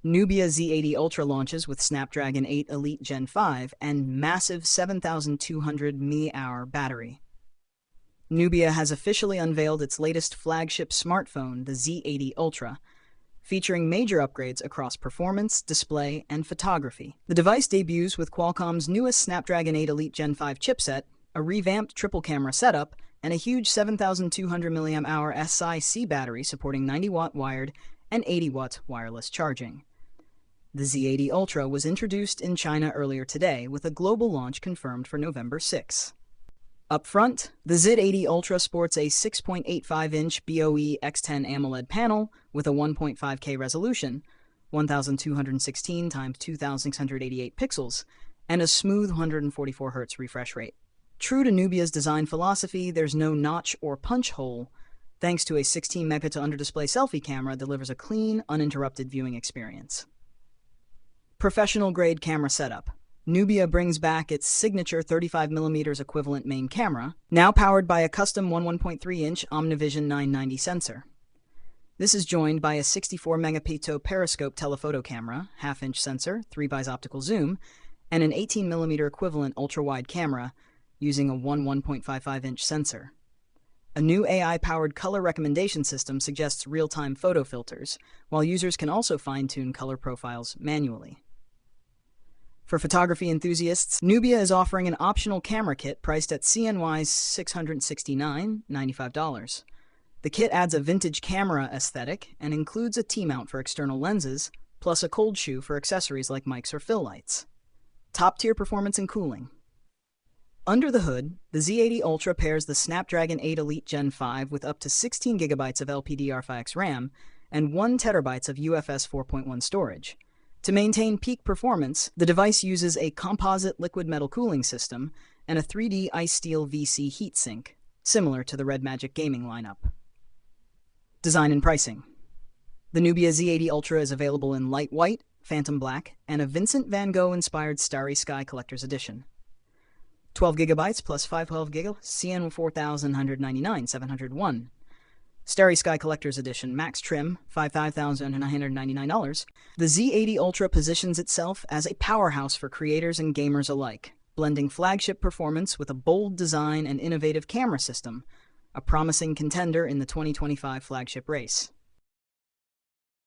Nubia Z80 Ultra launches with Snapdragon 8 Elite Gen 5 and massive 7,200 mAh battery. Nubia has officially unveiled its latest flagship smartphone, the Z80 Ultra, featuring major upgrades across performance, display, and photography. The device debuts with Qualcomm's newest Snapdragon 8 Elite Gen 5 chipset, a revamped triple-camera setup, and a huge 7,200 mAh SiC battery supporting 90-watt wired and 80-watt wireless charging. The Z80 Ultra was introduced in China earlier today, with a global launch confirmed for November 6. Up front, the Z80 Ultra sports a 6.85-inch BOE X10 AMOLED panel with a 1.5K resolution, 1216 x 2688 pixels, and a smooth 144 Hz refresh rate. True to Nubia's design philosophy, there's no notch or punch hole. Thanks to a 16-megapixel under-display selfie camera, delivers a clean, uninterrupted viewing experience. Professional-grade camera setup. Nubia brings back its signature 35mm equivalent main camera, now powered by a custom 1.3-inch Omnivision 990 sensor. This is joined by a 64-megapixel periscope telephoto camera, half-inch sensor, 3x optical zoom, and an 18mm equivalent ultra-wide camera using a 1.55-inch sensor. A new AI-powered color recommendation system suggests real-time photo filters, while users can also fine-tune color profiles manually. For photography enthusiasts, Nubia is offering an optional camera kit priced at CNY's $669.95. The kit adds a vintage camera aesthetic and includes a T-mount for external lenses, plus a cold shoe for accessories like mics or fill lights. Top-tier performance and cooling. Under the hood, the Z80 Ultra pairs the Snapdragon 8 Elite Gen 5 with up to 16GB of LPDDR5X RAM and 1TB of UFS 4.1 storage. To maintain peak performance, the device uses a composite liquid metal cooling system and a 3D ice steel VC heatsink, similar to the RedMagic gaming lineup. Design and pricing. The Nubia Z80 Ultra is available in light white, phantom black, and a Vincent van Gogh-inspired Starry Sky Collector's Edition. 12GB plus 512GB, CN 4,199,701. Starry Sky Collector's Edition, max trim, $5,999. The Z80 Ultra positions itself as a powerhouse for creators and gamers alike, blending flagship performance with a bold design and innovative camera system, a promising contender in the 2025 flagship race.